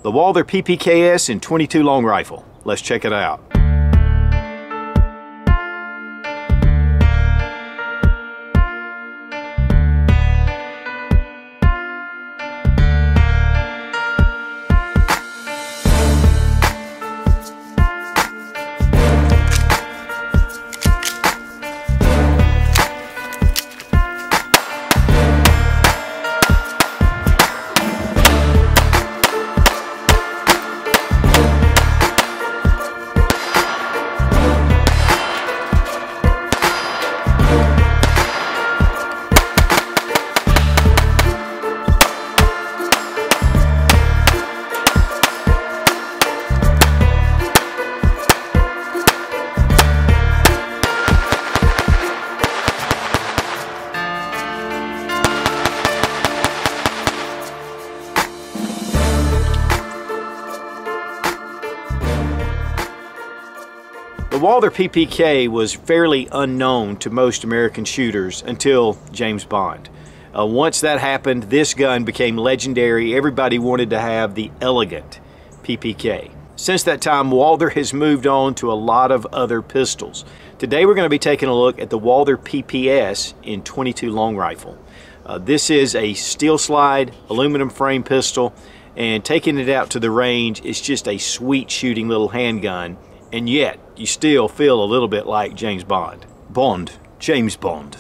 The Walther PPKs in 22 long rifle. Let's check it out. The Walther PPK was fairly unknown to most American shooters until James Bond. Once that happened, this gun became legendary. Everybody wanted to have the elegant PPK. Since that time, Walther has moved on to a lot of other pistols. Today we're going to be taking a look at the Walther PPS in 22 long rifle. This is a steel slide aluminum frame pistol, and taking it out to the range is just a sweet shooting little handgun. And yet, you still feel a little bit like James Bond. James Bond.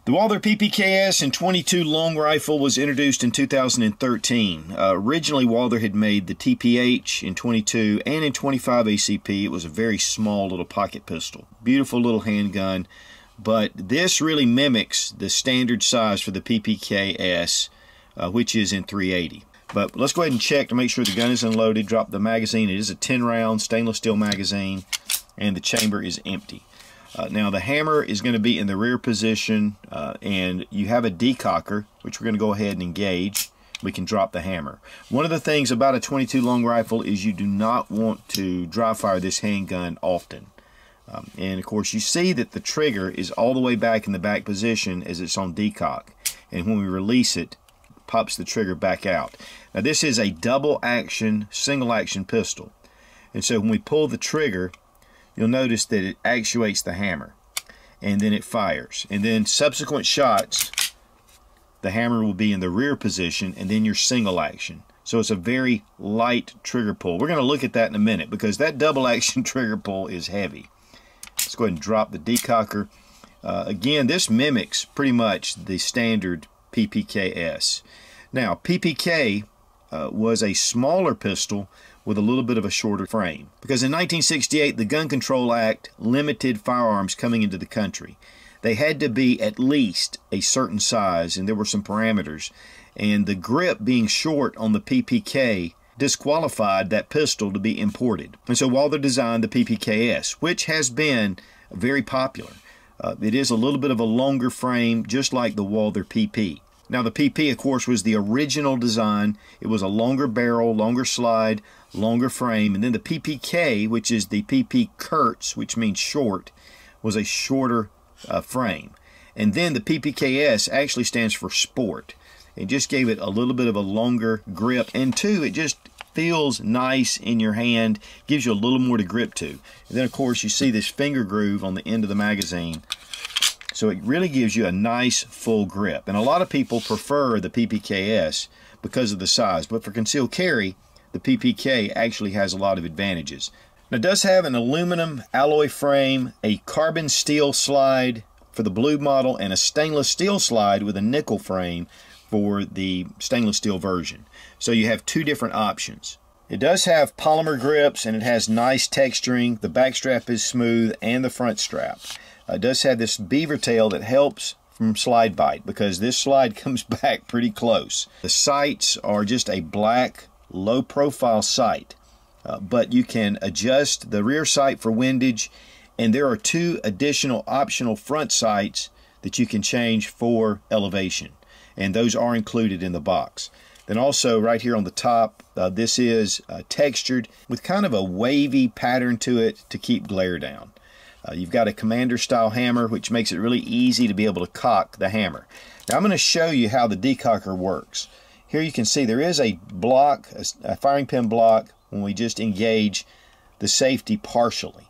The Walther PPKs in 22 long rifle was introduced in 2013. Originally, Walther had made the TPH in 22 and in 25 ACP. It was a very small little pocket pistol. Beautiful little handgun, but this really mimics the standard size for the PPKs, which is in 380. But let's go ahead and check to make sure the gun is unloaded. Drop the magazine. It is a 10-round stainless steel magazine, and the chamber is empty. Now the hammer is going to be in the rear position, and you have a decocker, which we're going to go ahead and engage. We can drop the hammer. One of the things about a 22 long rifle is you do not want to dry fire this handgun often. And of course you see that the trigger is all the way back in the back position as it's on decock. And when we release it, pops the trigger back out. Now this is a double action, single action pistol. And so when we pull the trigger, you'll notice that it actuates the hammer. And then it fires. And then subsequent shots, the hammer will be in the rear position, and then your single action. So it's a very light trigger pull. We're going to look at that in a minute because that double action trigger pull is heavy. Let's go ahead and drop the decocker. Again, this mimics pretty much the standard PPKs. Now, PPK was a smaller pistol with a little bit of a shorter frame, because in 1968 the Gun Control Act limited firearms coming into the country. They had to be at least a certain size, and there were some parameters, and the grip being short on the PPK disqualified that pistol to be imported. And so Walther designed the PPKs, which has been very popular. It is a little bit of a longer frame, just like the Walther PP. Now the PP, of course, was the original design. It was a longer barrel, longer slide, longer frame. And then the PPK, which is the PP Kurtz, which means short, was a shorter frame. And then the PPKS actually stands for sport. It just gave it a little bit of a longer grip. And two, it just feels nice in your hand, gives you a little more to grip to. And then, of course, you see this finger groove on the end of the magazine. So it really gives you a nice full grip. And a lot of people prefer the PPKS because of the size. But for concealed carry, the PPK actually has a lot of advantages. Now it does have an aluminum alloy frame, a carbon steel slide for the blue model, and a stainless steel slide with a nickel frame for the stainless steel version. So you have two different options. It does have polymer grips, and it has nice texturing. The back strap is smooth, and the front strap. It does have this beaver tail that helps from slide bite, because this slide comes back pretty close. The sights are just a black, low profile sight, but you can adjust the rear sight for windage, and there are two additional optional front sights that you can change for elevation, and those are included in the box. Then also right here on the top, this is textured with kind of a wavy pattern to it to keep glare down. You've got a commander style hammer, which makes it really easy to be able to cock the hammer. Now I'm going to show you how the decocker works. Here you can see there is a block, a firing pin block, when we just engage the safety partially.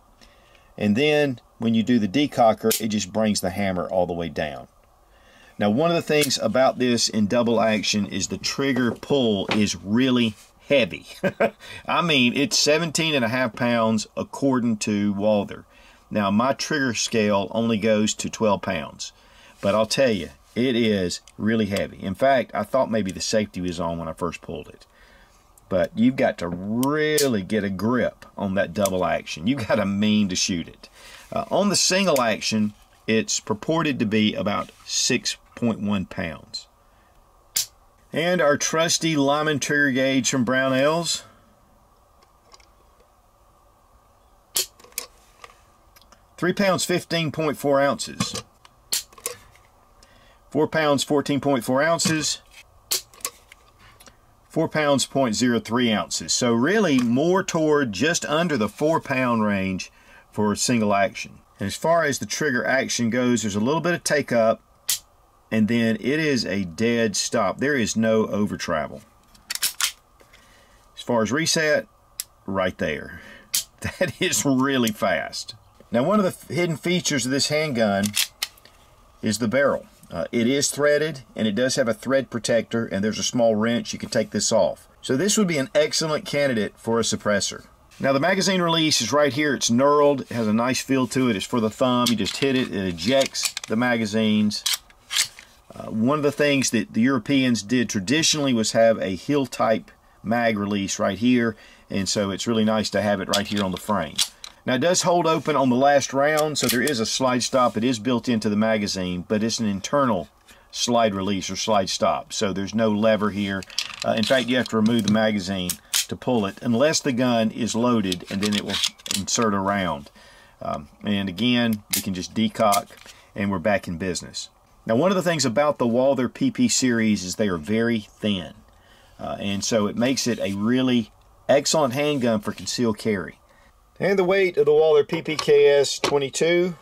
And then when you do the decocker, it just brings the hammer all the way down. Now, one of the things about this in double action is the trigger pull is really heavy. I mean, it's 17.5 pounds according to Walther. Now, my trigger scale only goes to 12 pounds. But I'll tell you, it is really heavy. In fact, I thought maybe the safety was on when I first pulled it. But you've got to really get a grip on that double action. You've got to mean to shoot it. On the single action, it's purported to be about 6.1 pounds. And our trusty Lyman trigger gauge from Brownells. 3 pounds, 15.4 ounces. 4 pounds, 14.4 ounces. 4 pounds, 0.03 ounces. So really more toward just under the 4-pound range for single action. And as far as the trigger action goes, there's a little bit of take up, and then it is a dead stop. There is no over travel. As far as reset, right there. That is really fast. Now, one of the hidden features of this handgun is the barrel. It is threaded, and it does have a thread protector, and there's a small wrench. You can take this off. So this would be an excellent candidate for a suppressor. Now, the magazine release is right here. It's knurled. It has a nice feel to it. It's for the thumb. You just hit it. It ejects the magazines. One of the things that the Europeans did traditionally was have a heel-type mag release right here, and so it's really nice to have it right here on the frame. Now, it does hold open on the last round, so there is a slide stop. It is built into the magazine, but it's an internal slide release or slide stop, so there's no lever here. In fact, you have to remove the magazine to pull it unless the gun is loaded, and then it will insert around. And again, we can just decock, and we're back in business. Now, one of the things about the Walther PP series is they are very thin, and so it makes it a really excellent handgun for concealed carry. And the weight of the Walther PPKs 22,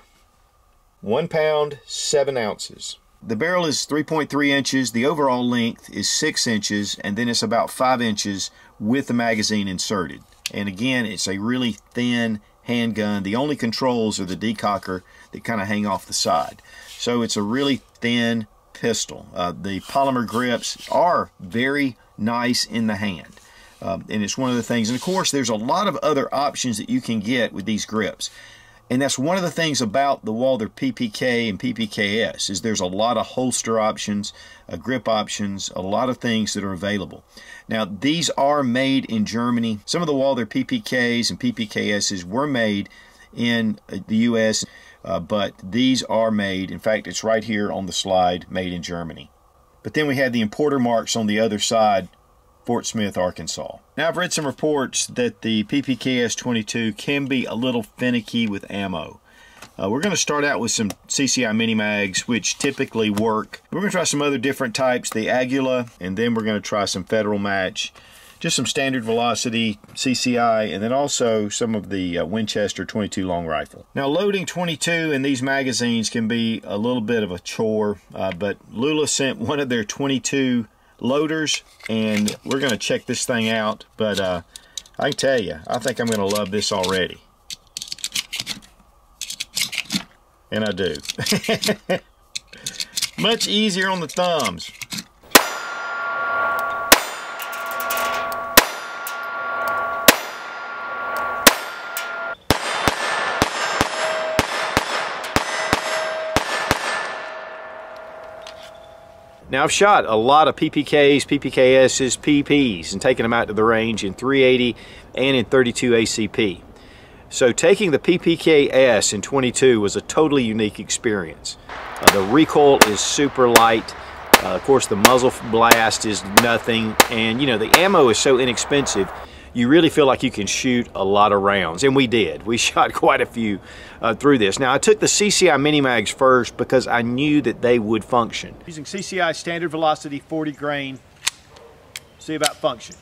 1 pound, 7 ounces. The barrel is 3.3 inches, the overall length is 6 inches, and then it's about 5 inches with the magazine inserted. And again, it's a really thin handgun. The only controls are the decocker that kind of hang off the side. So it's a really thin pistol. The polymer grips are very nice in the hand. And it's one of the things, and of course there's a lot of other options that you can get with these grips. And that's one of the things about the Walther PPK and PPKs is there's a lot of holster options, grip options, a lot of things that are available. Now, these are made in Germany. Some of the Walther PPKs and PPKs were made in the U.S., but these are made, in fact, it's right here on the slide, made in Germany. But then we have the importer marks on the other side, Fort Smith, Arkansas. Now, I've read some reports that the PPKs-22 can be a little finicky with ammo. We're going to start out with some CCI mini mags, which typically work. We're going to try some other different types, the Agula, and then we're going to try some Federal Match, just some standard velocity CCI, and then also some of the Winchester 22 long rifle. Now, loading 22 in these magazines can be a little bit of a chore, but Lula sent one of their 22 loaders, and we're going to check this thing out. But I can tell you, I think I'm going to love this already. And I do. Much easier on the thumbs. Now, I've shot a lot of PPKs, PPKSs, PPs, and taken them out to the range in 380 and in 32 ACP. So taking the PPKS in 22 was a totally unique experience. The recoil is super light. Of course, the muzzle blast is nothing. And, you know, the ammo is so inexpensive, you really feel like you can shoot a lot of rounds. And we did. We shot quite a few through this. Now, I took the CCI mini mags first because I knew that they would function. Using CCI standard velocity 40 grain, see about function.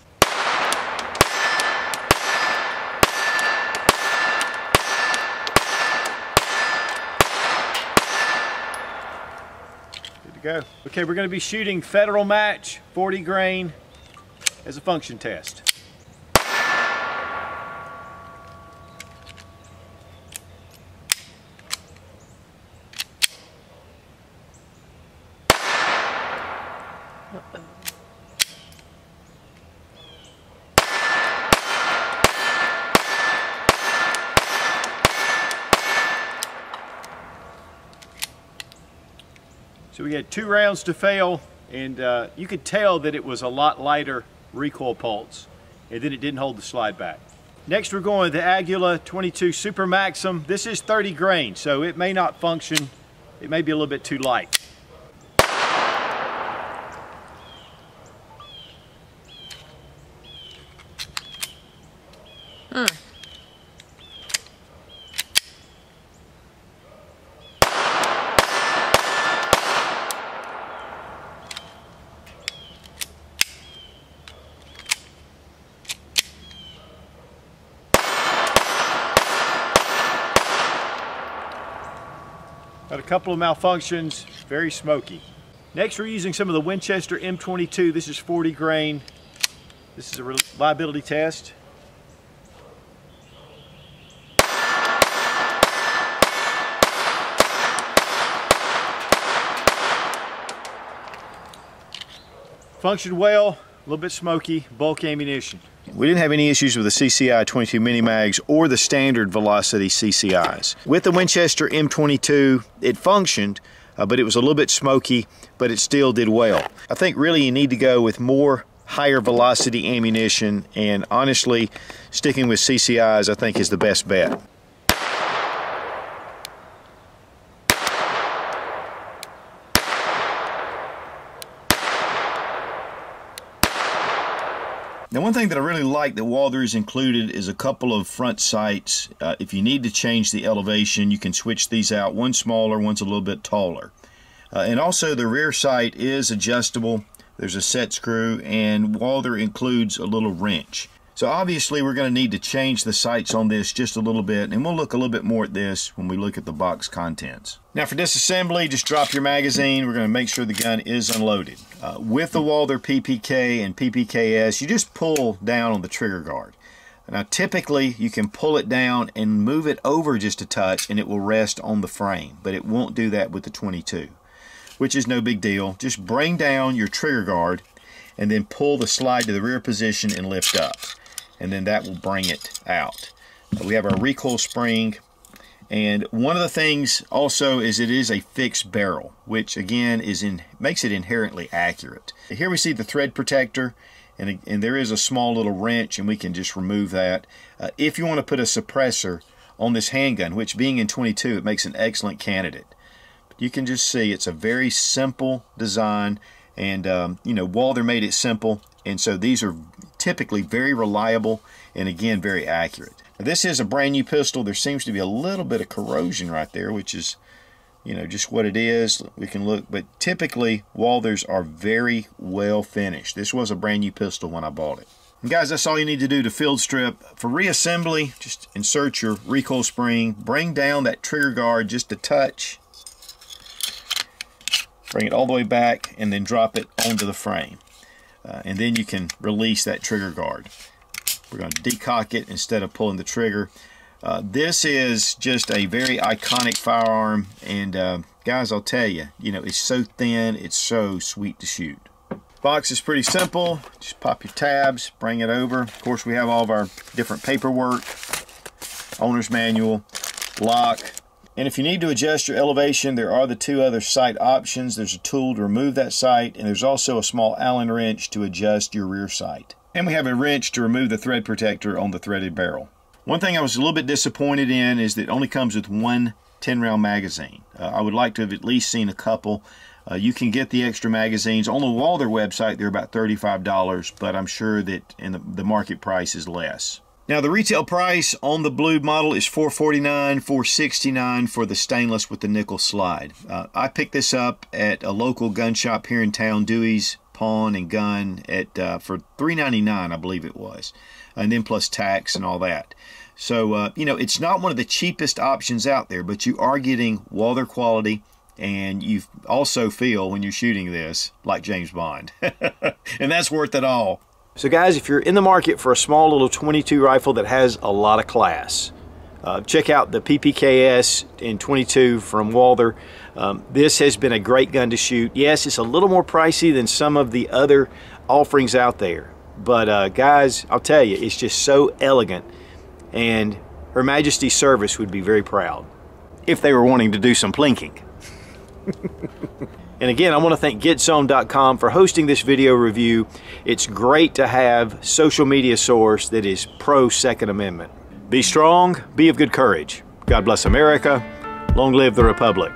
Good to go. Okay, we're going to be shooting Federal Match 40 grain as a function test. So we had 2 rounds to fail, and you could tell that it was a lot lighter recoil pulse, and then it didn't hold the slide back. Next we're going with the Agula 22 Super Maxim. This is 30 grain, so it may not function. It may be a little bit too light. Got a couple of malfunctions, very smoky. Next we're using some of the Winchester M22. This is 40 grain. This is a reliability test. Functioned well, a little bit smoky, bulk ammunition. We didn't have any issues with the CCI 22 mini mags or the standard velocity CCIs. With the Winchester M22, it functioned, but it was a little bit smoky, but it still did well. I think really you need to go with more higher velocity ammunition, and honestly, sticking with CCIs I think is the best bet. Now, one thing that I really like that Walther has included is a couple of front sights. If you need to change the elevation, you can switch these out. One's smaller, one's a little bit taller. And also the rear sight is adjustable. There's a set screw, and Walther includes a little wrench. So obviously we're going to need to change the sights on this just a little bit, and we'll look a little bit more at this when we look at the box contents. Now for disassembly, just drop your magazine. We're going to make sure the gun is unloaded. With the Walther PPK and PPKs, you just pull down on the trigger guard. Now typically you can pull it down and move it over just a touch and it will rest on the frame, but it won't do that with the 22, which is no big deal. Just bring down your trigger guard and then pull the slide to the rear position and lift up, and then that will bring it out. We have our recoil spring, and one of the things also is it is a fixed barrel, which again makes it inherently accurate. Here we see the thread protector, and there is a small little wrench, and we can just remove that. If you want to put a suppressor on this handgun, which being in 22, it makes an excellent candidate. You can just see it's a very simple design, and you know, Walther made it simple, and so these are typically very reliable and again very accurate. Now, this is a brand new pistol. There seems to be a little bit of corrosion right there, which is, you know, just what it is. We can look, but typically Walthers are very well finished. This was a brand new pistol when I bought it. And guys, that's all you need to do to field strip. For reassembly, just insert your recoil spring, bring down that trigger guard just a touch, bring it all the way back, and then drop it onto the frame. And then you can release that trigger guard. We're going to decock it instead of pulling the trigger. This is just a very iconic firearm, and guys, I'll tell you, it's so thin, it's so sweet to shoot. Box is pretty simple. Just pop your tabs, bring it over. Of course, we have all of our different paperwork, owner's manual, lock. And if you need to adjust your elevation, there are the 2 other sight options. There's a tool to remove that sight, and there's also a small Allen wrench to adjust your rear sight. And we have a wrench to remove the thread protector on the threaded barrel. One thing I was a little bit disappointed in is that it only comes with one 10-round magazine. I would like to have at least seen a couple. You can get the extra magazines. On the Walther website, they're about $35, but I'm sure that the market price is less. Now the retail price on the blue model is $449, $469 for the stainless with the nickel slide. I picked this up at a local gun shop here in town, Dewey's Pawn and Gun, for $3.99, I believe it was, and then plus tax and all that. So it's not one of the cheapest options out there, but you are getting Walther quality and you also feel when you're shooting this like James Bond. And that's worth it all. So guys, if you're in the market for a small little 22 rifle that has a lot of class, check out the PPKs in 22 from Walther. This has been a great gun to shoot. Yes, it's a little more pricey than some of the other offerings out there, but guys, I'll tell you, it's just so elegant, and Her Majesty's Service would be very proud if they were wanting to do some plinking. And again, I want to thank GetZone.com for hosting this video review. It's great to have social media source that is pro Second Amendment. Be strong, be of good courage. God bless America. Long live the Republic.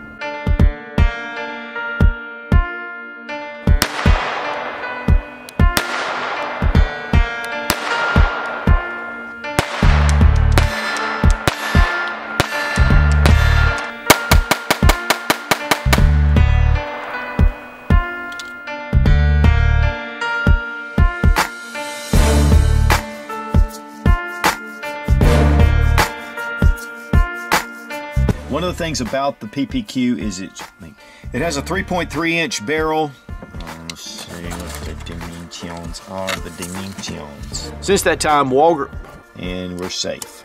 One of the things about the PPQ is it has a 3.3 inch barrel. Let's see what the dimensions are. The dimensions. Since that time, Walther. And we're safe.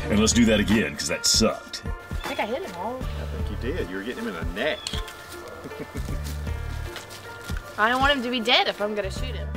And let's do that again, because that sucked. I think I hit him all. I think you did. You were getting him in the neck. I don't want him to be dead if I'm gonna shoot him.